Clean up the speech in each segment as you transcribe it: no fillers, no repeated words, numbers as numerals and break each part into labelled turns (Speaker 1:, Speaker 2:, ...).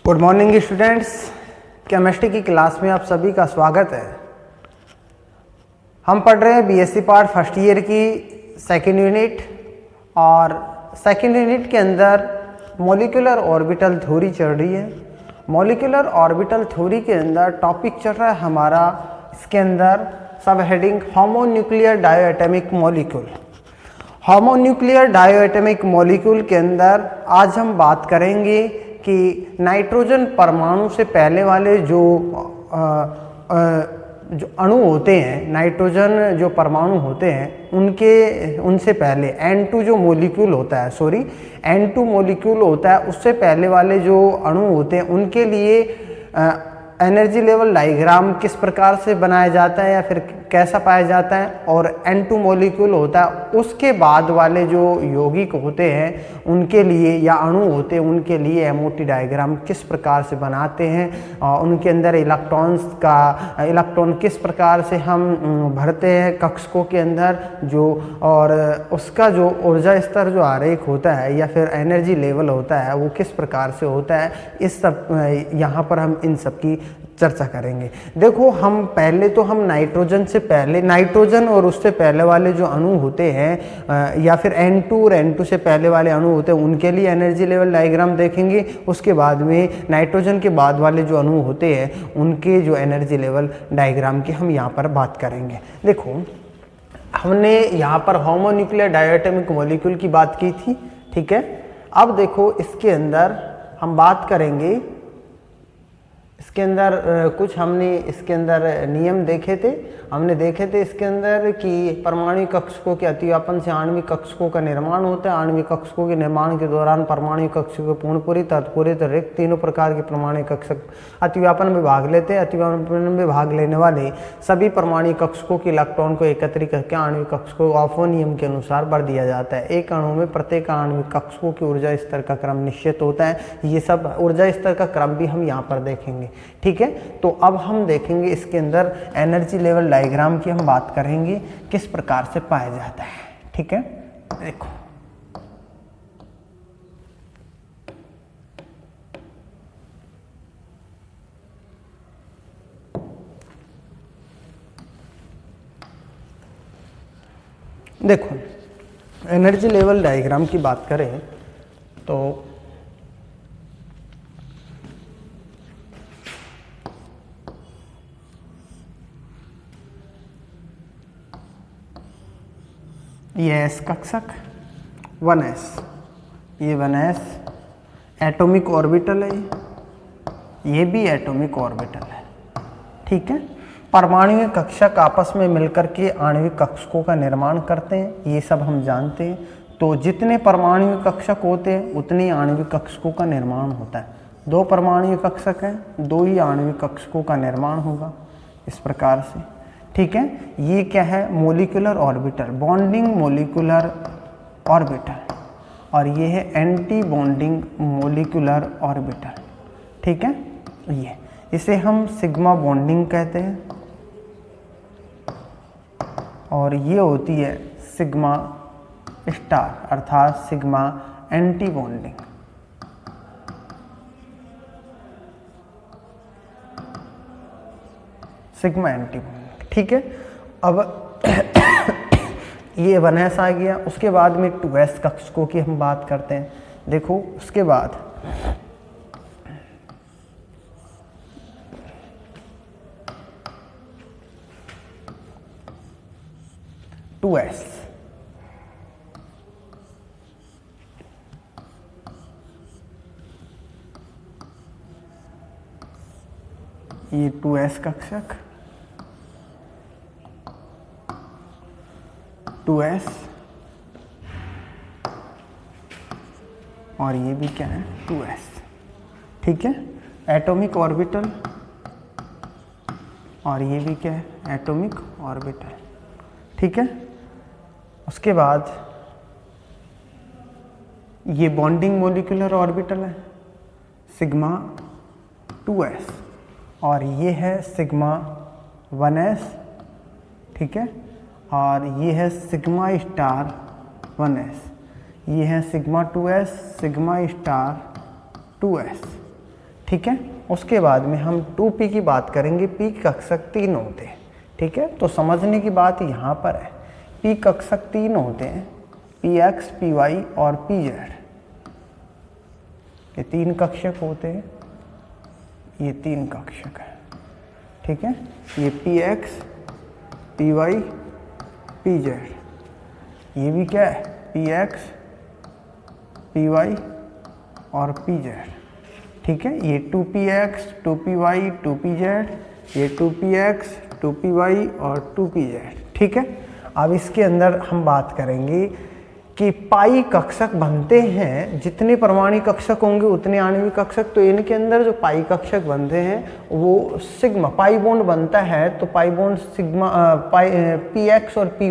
Speaker 1: Good morning students, chemistry की class में आप सभी का स्वागत है। हम पढ़ रहे हैं बीएससी पार्ट फर्स्ट ईयर की सेकेंड यूनिट और सेकेंड यूनिट के अंदर मॉलिक्यूलर ऑर्बिटल थ्योरी चल रही है। मॉलिक्यूलर ऑर्बिटल थ्योरी के अंदर टॉपिक चल रहा है हमारा, इसके अंदर sub heading homonuclear diatomic molecule. Homonuclear diatomic molecule के अंदर आज हम बात करेंगे कि नाइट्रोजन परमाणु से पहले वाले जो अणु होते हैं, नाइट्रोजन जो परमाणु होते हैं उनसे पहले N2 जो मॉलिक्यूल होता है, N2 मॉलिक्यूल होता है, उससे पहले वाले जो अणु होते हैं उनके लिए एनर्जी लेवल डायग्राम किस प्रकार से बनाया जाता है या फिर कैसा पाया जाता है, और N2 मॉलिक्यूल होता है उसके बाद वाले जो यौगिक होते हैं उनके लिए या अणु होते हैं उनके लिए MOT डायग्राम किस प्रकार से बनाते हैं, और उनके अंदर इलेक्ट्रॉन किस प्रकार से हम भरते हैं कक्षकों के अंदर जो, और उसका जो ऊर्जा स्तर जो आरेख होता है या फिर एनर्जी लेवल होता है वो किस प्रकार से होता है, इस सब यहाँ पर हम इन सब की चर्चा करेंगे। देखो, हम नाइट्रोजन और उससे पहले वाले जो अणु होते हैं या फिर N2 और N2 से पहले वाले अणु होते हैं उनके लिए एनर्जी लेवल डायग्राम देखेंगे। उसके बाद में नाइट्रोजन के बाद वाले जो अणु होते हैं उनके जो एनर्जी लेवल डायग्राम की हम यहाँ पर बात करेंगे। देखो, हमने यहाँ पर होमोन्यूक्लियर डायोएटॉमिक मॉलिक्यूल की बात की थी, ठीक है। अब देखो, इसके अंदर हम बात करेंगे, इसके अंदर कुछ हमने इसके अंदर नियम देखे थे इसके अंदर कि परमाणु कक्षकों के अतिव्यापन से आणविक कक्षकों का निर्माण होता है। आणविक कक्षकों के निर्माण के दौरान परमाणु कक्षकों के पूर्णपूरित, तत्पूरित, रिक्त तीनों प्रकार के परमाणु कक्षक अतिव्यापन में भाग लेते हैं। अतिव्यापन में भाग लेने वाले सभी परमाणु कक्षकों के इलेक्ट्रॉन को एकत्रित करके आणविक कक्षकों ऑफो नियम के अनुसार भर दिया जाता है। एक अणु में प्रत्येक आणविक कक्षकों की ऊर्जा स्तर का क्रम निश्चित होता है। ये सब ऊर्जा स्तर का क्रम भी हम यहाँ पर देखेंगे, ठीक है। तो अब हम देखेंगे इसके अंदर एनर्जी लेवल डायग्राम की हम बात करेंगे किस प्रकार से पाया जाता है, ठीक है। देखो, एनर्जी लेवल डायग्राम की बात करें तो ये S कक्षक 1s, ये 1s एटॉमिक ऑर्बिटल है, ये भी एटॉमिक ऑर्बिटल है, ठीक है। परमाणु कक्षक आपस में मिलकर के आणविक कक्षकों का निर्माण करते हैं, ये सब हम जानते हैं। तो जितने परमाणु कक्षक होते हैं उतने आणविक कक्षकों का निर्माण होता है। 2 परमाणु कक्षक हैं, 2 ही आणविक कक्षकों का निर्माण होगा इस प्रकार से, ठीक है। ये क्या है? Molecular orbital, bonding molecular orbital, और ये है एंटी बॉन्डिंग मॉलिक्यूलर ऑर्बिटल, ठीक है। ये इसे हम सिग्मा बॉन्डिंग कहते हैं, और ये होती है सिग्मा स्टार अर्थात sigma anti bonding. Sigma anti bonding, ठीक है। अब ये 1s आ गया। उसके बाद में 2s कक्षकों की हम बात करते हैं। देखो, उसके बाद ये 2s कक्षक, 2s, और ये भी क्या है? 2s, ठीक है। एटॉमिक ऑर्बिटल, और ये भी क्या है? एटॉमिक ऑर्बिटल, ठीक है। उसके बाद ये बॉन्डिंग मॉलिक्यूलर ऑर्बिटल है सिग्मा 2s, और ये है सिग्मा 1s, ठीक है। और ये है सिग्मा स्टार 1s, ये है sigma 2s, sigma star 2s, ठीक है। उसके बाद में हम 2p की बात करेंगे। p कक्षक 3 होते हैं, ठीक है। तो समझने की बात यहाँ पर है, p कक्षक 3 होते हैं, px, py और pz, ये 3 कक्षक होते हैं, ये 3 कक्षक है, ठीक है। ये px, py, pz, ये भी क्या है, px, py और pz, ठीक है। ये 2px, 2py, 2pz, ये 2px, 2py और 2pz, ठीक है। अब इसके अंदर हम बात करेंगे कि पाई कक्षक बनते हैं, जितने परमाणु कक्षक होंगे उतने आणविक कक्षक। तो इनके अंदर जो पाई कक्षक बनते हैं वो सिग्मा, पाई बॉन्ड बनता है तो पाई बॉन्ड सिग्मा, px और py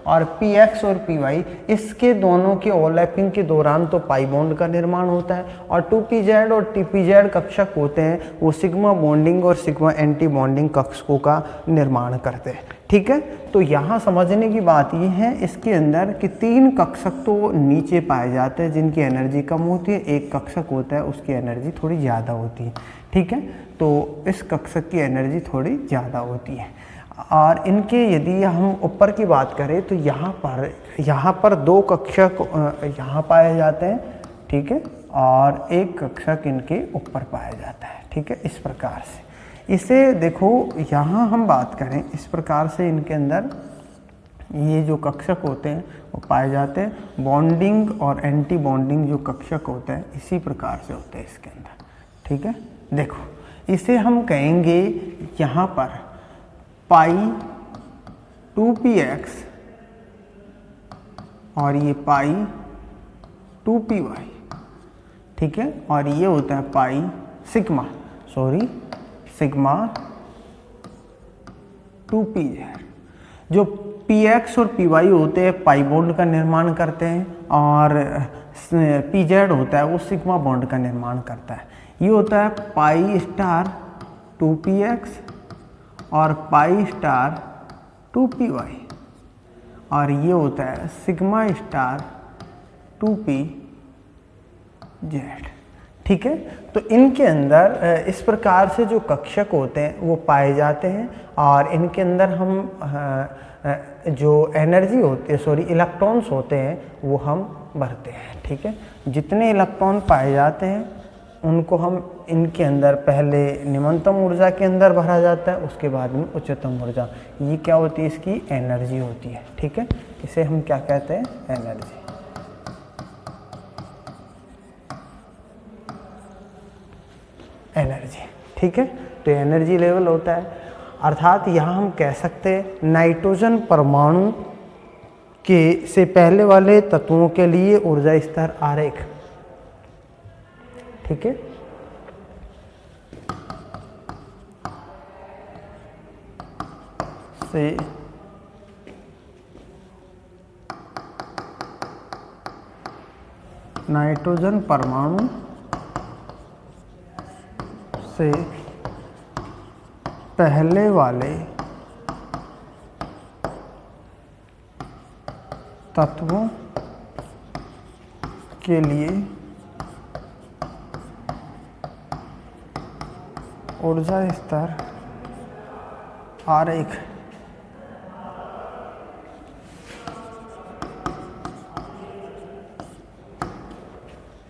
Speaker 1: और px और py, इसके दोनों के ओवरलैपिंग के दौरान तो पाई बॉन्ड का निर्माण होता है। और 2pz और tpz कक्षक होते हैं, वो सिग्मा बॉन्डिंग और सिग्मा एंटी बॉन्डिंग कक्षकों का निर्माण करते हैं, ठीक है। तो यहाँ समझने की बात ये है इसके अंदर कि 3 कक्षक तो नीचे पाए जाते हैं जिनकी एनर्जी कम होती है, एक कक्षक होता है उसकी एनर्जी थोड़ी ज़्यादा होती है, ठीक है। तो इस कक्षक की एनर्जी थोड़ी ज़्यादा होती है। और इनके यदि हम ऊपर की बात करें तो यहाँ पर 2 कक्षक यहाँ पाए जाते हैं, ठीक है, और एक कक्षक इनके ऊपर पाया जाता है, ठीक है। इस प्रकार से इसे देखो, यहाँ हम बात करें इस प्रकार से इनके अंदर ये जो कक्षक होते हैं वो पाए जाते हैं। बॉन्डिंग और एंटी बॉन्डिंग जो कक्षक होते हैं इसी प्रकार से होते हैं इसके अंदर, ठीक है। देखो इसे हम कहेंगे यहाँ पर पाई 2px और ये पाई 2py, ठीक है। और ये होता है पाई सिग्मा 2pz। जो px और py होते हैं पाई बॉन्ड का निर्माण करते हैं और pz होता है वो सिग्मा बॉन्ड का निर्माण करता है। ये होता है पाई स्टार 2px और पाई स्टार 2py और ये होता है सिग्मा स्टार 2pz, ठीक है। तो इनके अंदर इस प्रकार से जो कक्षक होते हैं वो पाए जाते हैं और इनके अंदर हम जो एनर्जी होती है इलेक्ट्रॉन्स होते हैं वो हम भरते हैं, ठीक है। जितने इलेक्ट्रॉन पाए जाते हैं उनको हम इनके अंदर पहले निम्नतम ऊर्जा के अंदर भरा जाता है, उसके बाद में उच्चतम ऊर्जा, ये क्या होती है इसकी एनर्जी होती है, ठीक है। इसे हम क्या कहते हैं, एनर्जी। एनर्जी, ठीक है। तो एनर्जी लेवल होता है, अर्थात यहाँ हम कह सकते हैं नाइट्रोजन परमाणु के से पहले वाले तत्वों के लिए ऊर्जा स्तर आरेख, ठीक है। से नाइट्रोजन परमाणु से पहले वाले तत्वों के लिए ऊर्जा स्तर आरेख,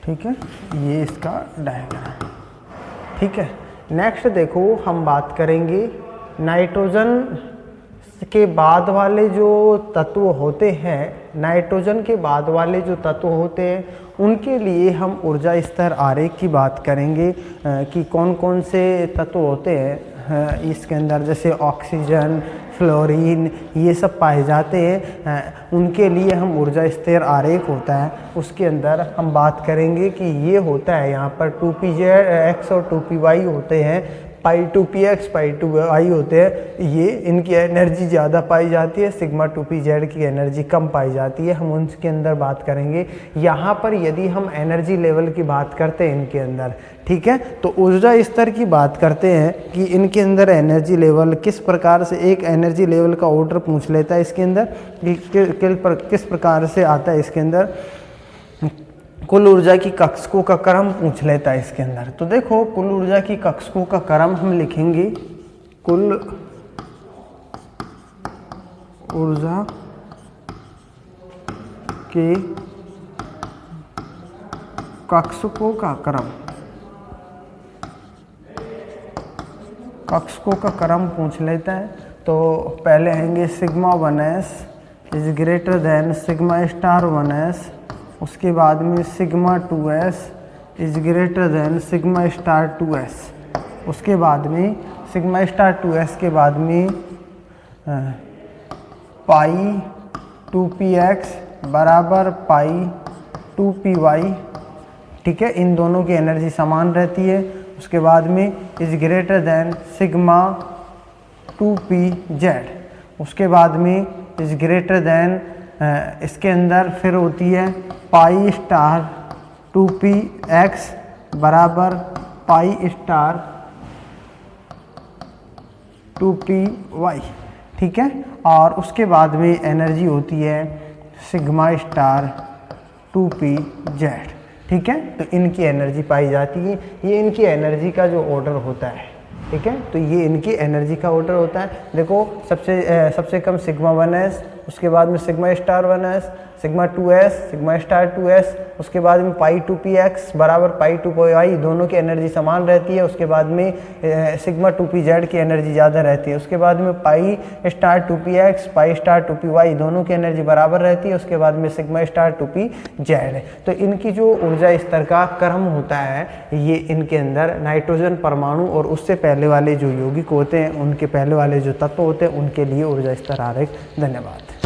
Speaker 1: ठीक है। ये इसका डायग्राम, ठीक है। नेक्स्ट देखो हम बात करेंगे नाइट्रोजन के बाद वाले जो तत्व होते हैं, नाइट्रोजन के बाद वाले जो तत्व होते हैं उनके लिए हम ऊर्जा स्तर आरेख की बात करेंगे कि कौन कौन से तत्व होते हैं इसके अंदर, जैसे ऑक्सीजन, फ्लोरीन, ये सब पाए जाते हैं। उनके लिए हम ऊर्जा स्तर आरेख होता है, उसके अंदर हम बात करेंगे कि ये होता है यहाँ पर 2px और 2py होते हैं, पाई 2px पाई 2y होते हैं। ये इनकी एनर्जी ज़्यादा पाई जाती है, सिग्मा 2pz की एनर्जी कम पाई जाती है, हम उनके अंदर बात करेंगे। यहाँ पर यदि हम एनर्जी लेवल की बात करते हैं इनके अंदर, ठीक है, तो ऊर्जा स्तर की बात करते हैं कि इनके अंदर एनर्जी लेवल किस प्रकार से, एक एनर्जी लेवल का ऑर्डर पूछ लेता है इसके अंदर किस प्रकार से आता है इसके अंदर। कुल ऊर्जा की कक्षकों का क्रम पूछ लेता है इसके अंदर। तो देखो कुल ऊर्जा की कक्षकों का क्रम हम लिखेंगे कुल ऊर्जा के कक्षकों का क्रम, कक्षकों का क्रम पूछ लेता है। तो पहले आएंगे sigma 1s is greater than sigma star 1s, उसके बाद में sigma 2s is greater than sigma star 2s, उसके बाद में सिग्मा स्टार 2s के बाद में पाई 2px बराबर पाई 2py, ठीक है, इन दोनों की एनर्जी समान रहती है। उसके बाद में is greater than sigma 2pz, उसके बाद में इज ग्रेटर देन इसके अंदर फिर होती है पाई स्टार 2px बराबर पाई स्टार 2py, ठीक है। और उसके बाद में एनर्जी होती है सिग्मा स्टार 2pz, ठीक है। तो इनकी एनर्जी पाई जाती है, ये इनकी एनर्जी का जो ऑर्डर होता है, ठीक है। तो ये इनकी एनर्जी का ऑर्डर होता है। देखो सबसे कम सिग्मा 1s, उसके बाद में sigma star 1s, sigma 2s, sigma star 2s, उसके बाद में पाई 2px बराबर पाई 2py, दोनों की एनर्जी समान रहती है। उसके बाद में सिग्मा 2pz की एनर्जी ज़्यादा रहती है। उसके बाद में pi star 2px, pi star 2py, दोनों की एनर्जी बराबर रहती है। उसके बाद में सिग्मा स्टार 2pz। तो इनकी जो ऊर्जा स्तर का क्रम होता है, ये इनके अंदर नाइट्रोजन परमाणु और उससे पहले वाले जो यौगिक होते हैं, उनके पहले वाले जो तत्व होते हैं, उनके लिए ऊर्जा स्तर आरेख। धन्यवाद।